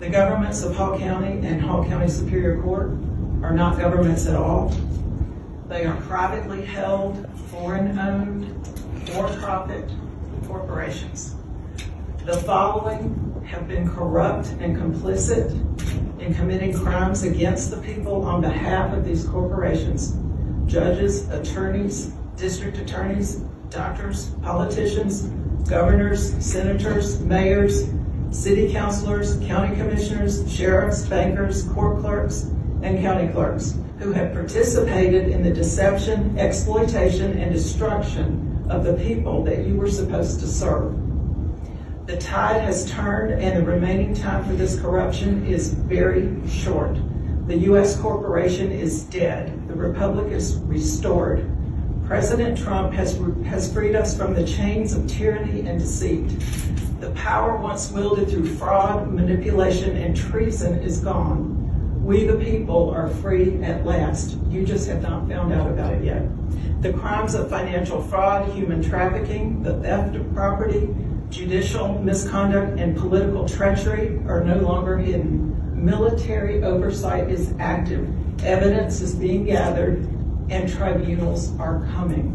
The governments of Hall County and Hall County Superior Court are not governments at all. They are privately held, foreign-owned, for-profit corporations. The following have been corrupt and complicit in committing crimes against the people on behalf of these corporations: judges, attorneys, district attorneys, doctors, politicians, governors, senators, mayors, city councilors, county commissioners, sheriffs, bankers, court clerks, and county clerks who have participated in the deception, exploitation, and destruction of the people that you were supposed to serve. The tide has turned, and the remaining time for this corruption is very short. The U.S. corporation is dead. The republic is restored. President Trump has freed us from the chains of tyranny and deceit. The power once wielded through fraud, manipulation, and treason is gone. We, the people, are free at last. You just have not found out about it yet. The crimes of financial fraud, human trafficking, the theft of property, judicial misconduct, and political treachery are no longer hidden. Military oversight is active. Evidence is being gathered, and tribunals are coming.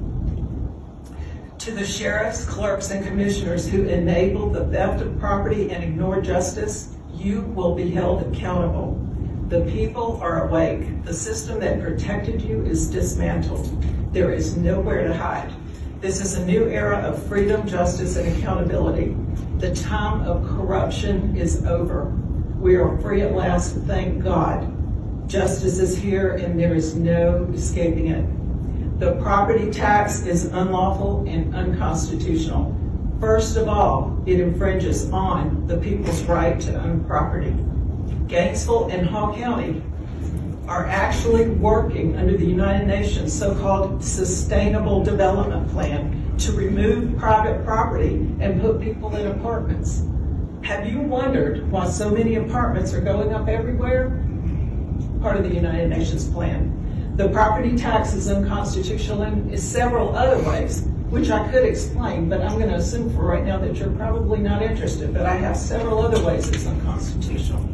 To the sheriffs, clerks, and commissioners who enabled the theft of property and ignored justice, you will be held accountable. The people are awake. The system that protected you is dismantled. There is nowhere to hide. This is a new era of freedom, justice, and accountability. The time of corruption is over. We are free at last, thank God. Justice is here, and there is no escaping it. The property tax is unlawful and unconstitutional. First of all, it infringes on the people's right to own property. Gainesville and Hall County are actually working under the United Nations so-called Sustainable Development Plan to remove private property and put people in apartments. Have you wondered why so many apartments are going up everywhere? Part of the United Nations plan. The property tax is unconstitutional in several other ways, which I could explain, but I'm going to assume for right now that you're probably not interested, but I have several other ways it's unconstitutional.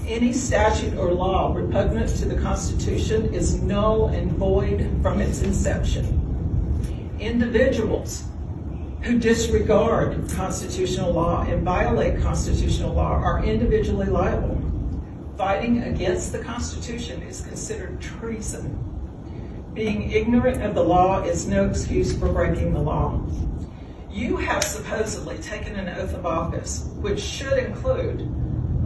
Any statute or law repugnant to the Constitution is null and void from its inception. Individuals who disregard constitutional law and violate constitutional law are individually liable. Fighting against the Constitution is considered treason. Being ignorant of the law is no excuse for breaking the law. You have supposedly taken an oath of office, which should include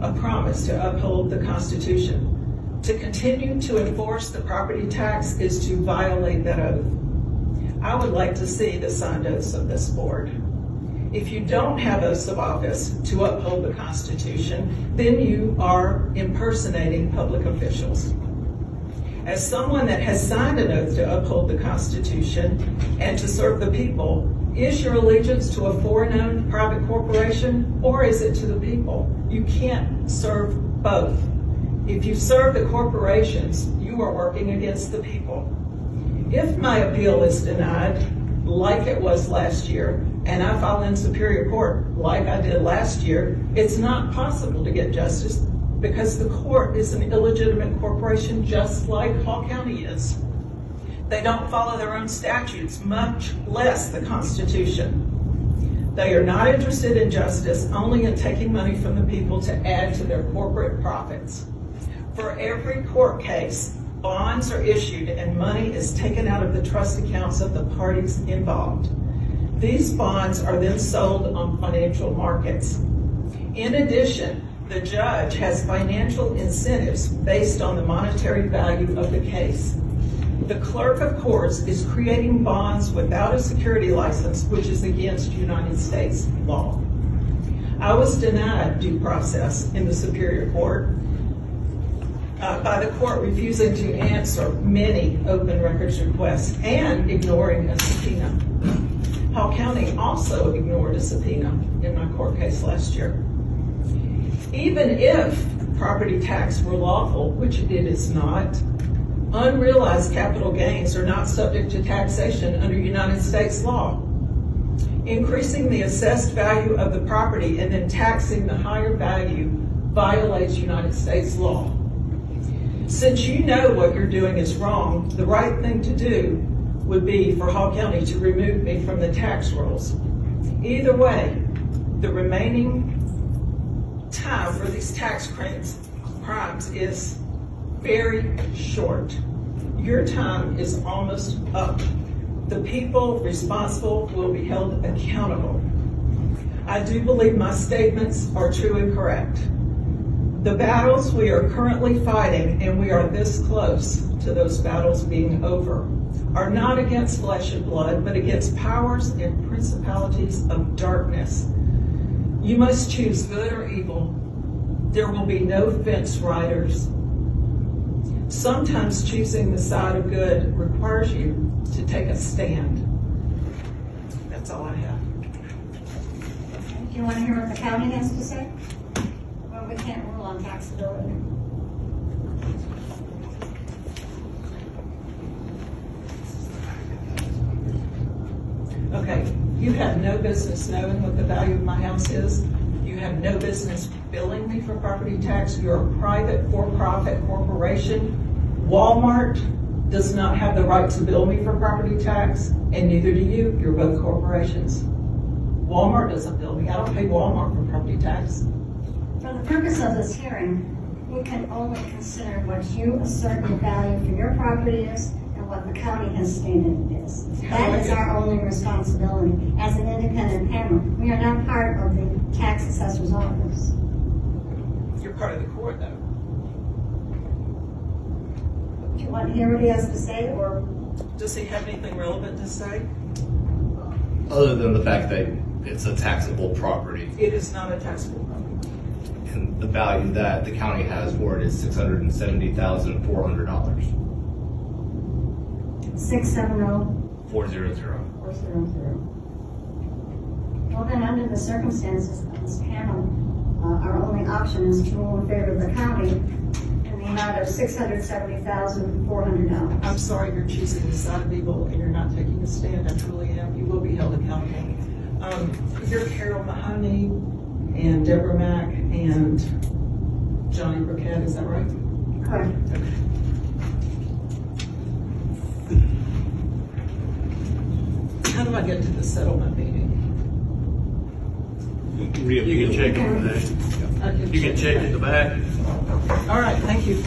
a promise to uphold the Constitution. To continue to enforce the property tax is to violate that oath. I would like to see the signed oaths of this board. If you don't have oaths of office to uphold the Constitution, then you are impersonating public officials. As someone that has signed an oath to uphold the Constitution and to serve the people, is your allegiance to a foreign-owned private corporation, or is it to the people? You can't serve both. If you serve the corporations, you are working against the people. If my appeal is denied, like it was last year, and I file in Superior Court like I did last year, it's not possible to get justice because the court is an illegitimate corporation just like Hall County is. They don't follow their own statutes, much less the Constitution. They are not interested in justice, only in taking money from the people to add to their corporate profits. For every court case, bonds are issued and money is taken out of the trust accounts of the parties involved. These bonds are then sold on financial markets. In addition, the judge has financial incentives based on the monetary value of the case. The clerk of courts is creating bonds without a security license, which is against United States law. I was denied due process in the Superior Court by the court refusing to answer many open records requests and ignoring a subpoena. Hall County also ignored a subpoena in my court case last year. Even if property tax were lawful, which it is not, unrealized capital gains are not subject to taxation under United States law. Increasing the assessed value of the property and then taxing the higher value violates United States law. Since you know what you're doing is wrong, the right thing to do would be for Hall County to remove me from the tax rolls. Either way, the remaining time for these tax crimes is very short. Your time is almost up. The people responsible will be held accountable. I do believe my statements are true and correct. The battles we are currently fighting, and we are this close to those battles being over, are not against flesh and blood, but against powers and principalities of darkness. You must choose good or evil. There will be no fence riders. Sometimes choosing the side of good requires you to take a stand. That's all I have. Do you want to hear what the county has to say? Well, we can't rule on taxability. Okay, you have no business knowing what the value of my house is. You have no business billing me for property tax. You're a private for-profit corporation. Walmart does not have the right to bill me for property tax, and neither do you. You're both corporations. Walmart doesn't bill me. I don't pay Walmart for property tax. For the purpose of this hearing, we can only consider what you assert the value for your property is and what the county has stated it is. That is our only responsibility as an independent panel. We are not part of the tax assessor's office. You're part of the court, though. Do you want to hear what he has to say, or? Does he have anything relevant to say? Other than the fact that it's a taxable property, It is not a taxable property. and the value that the county has for it is $670,400. 670-400. 400. Well, then, under the circumstances of this panel, our only option is to rule in favor of the county in the amount of $670,400. I'm sorry you're choosing the side of evil and you're not taking a stand. I truly am. You will be held accountable. You're Carol Mahoney and Deborah Mack and Johnny Burkett, is that right? Correct. Okay. How do I get to the settlement meeting? You can check it over there. I You can check at the back. All right, thank you.